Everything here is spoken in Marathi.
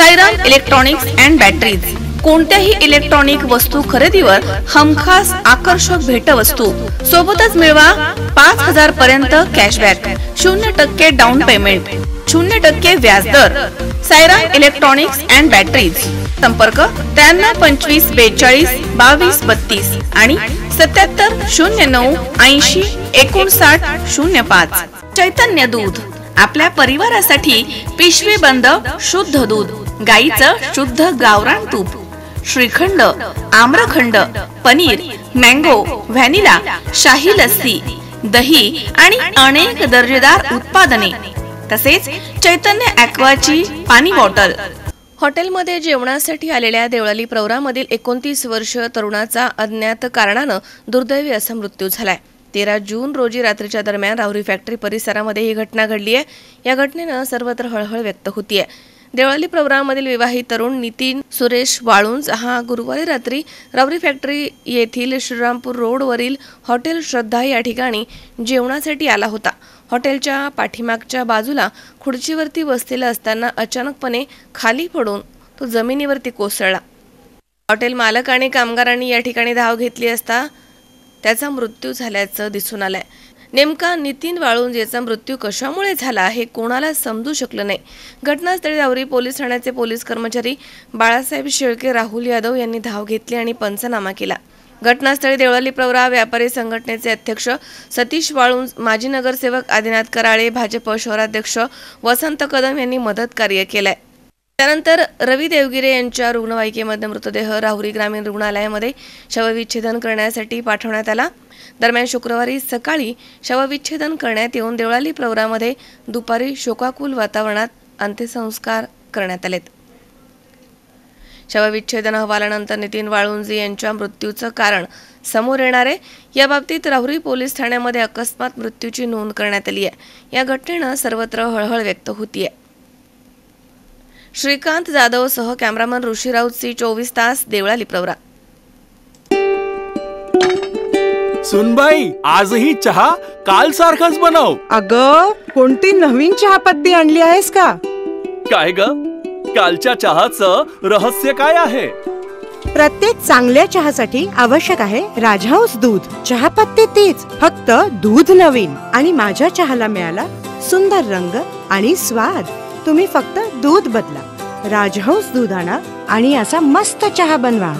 साईराम इलेक्ट्रॉनिक्स अँड बॅटरीज कोणत्याही इलेक्ट्रॉनिक वस्तू खरेदीवर हमखास आकर्षक भेटवस्तू सोबतच मिळवा 5000 पर्यंत कॅशबॅक, 0% डाऊन पेमेंट, 0% व्याजदर। साईराम इलेक्ट्रॉनिक्स अँड बॅटरीज, संपर्क 93 25 42 22 32 आणि 77 09 80 59 05। चैतन्य दूध, आपल्या परिवारासाठी पिशवी बंद शुद्ध दूध, गाईचं शुद्ध गावरान तूप, श्रीखंड, आम्रखंड, पनीर, मँगो, व्हॅनिला, शाही लस्सी, दही आणि अनेक दर्जेदार उत्पादने, तसेच चैतन्य ॲक्वाची पाणी बॉटल। हॉटेलमध्ये जेवणासाठी आलेल्या देवळाली प्रवरामधील 29 वर्षीय तरुणाचा अज्ञात कारणानं दुर्दैवी असा मृत्यू झालाय। 13 जून रोजी रात्रीच्या दरम्यान राहुरी फॅक्टरी परिसरामध्ये ही घटना घडली आहे। या घटनेनं सर्वत्र हळहळ व्यक्त होतीये। देवळाली प्रवरामधील विवाहित तरुण नितीन सुरेश वाळुंज हा गुरुवारी रात्री राहुरी फॅक्टरी येथील श्रीरामपूर रोडवरील हॉटेल श्रद्धा या ठिकाणी जेवणासाठी आला होता। हॉटेलच्या पाठीमागच्या बाजूला खुर्चीवरती बसलेला असताना अचानकपणे खाली पडून तो जमिनीवरती कोसळला। हॉटेल मालक आणि कामगारांनी या ठिकाणी धाव घेतली असता त्याचा मृत्यू झाल्याचं दिसून आलंय। नेमका नितीन वाळुंज याचा मृत्यू कशामुळे झाला हे कोणाला समजू शकलं नाही। घटनास्थळी राहुरी पोलीस ठाण्याचे पोलीस कर्मचारी बाळासाहेब शेळके, राहुल यादव यांनी धाव घेतली आणि पंचनामा केला। घटनास्थळी देवळाली प्रवरा व्यापारी संघटनेचे अध्यक्ष सतीश वाळुंज, माजी नगरसेवक आदिनाथ कराळे, भाजप शहराध्यक्ष वसंत कदम यांनी मदत कार्य केलंय। त्यानंतर रवी देवगिरे यांच्या रुग्णवाहिकेमध्ये मृतदेह राहुरी ग्रामीण रुग्णालयामध्ये शवविच्छेदन करण्यासाठी पाठवण्यात आला। दरम्यान शुक्रवारी सकाळी शवविच्छेदन करण्यात येऊन देवळाली प्रवरामध्ये दुपारी शोकाकुल वातावरणात अंत्यसंस्कार करण्यात आलेत। शवविच्छेदन अहवालानंतर नितीन वाळुंज यांच्या मृत्यूचं कारण समोर येणार आहे। याबाबतीत राहुरी पोलीस ठाण्यामध्ये अकस्मात मृत्यूची नोंद करण्यात आली आहे। या घटनेनं सर्वत्र हळहळ व्यक्त होतीये। श्रीकांत जाधव सह कॅमेरामन ऋषी राऊत, सी 24 तास, देवळाली प्रवरा। सुनबाई, आजही चहा काल सारखाच बनव। अगं, कोणती नवीन चहापत्ती आणली आहेस का? काय ग, कालच्या चहाचं रहस्य काय आहे? प्रत्येक चांगल्या चहासाठी आवश्यक आहे राजहंस दूध। चहापत्ती तीच, फक्त दूध नवीन। आणि माझ्या चहाला मिळाला सुंदर रंग आणि स्वाद। तुम्ही फक्त दूध बदला, राजहंस दूध आणा आणि असा मस्त चहा बनवा।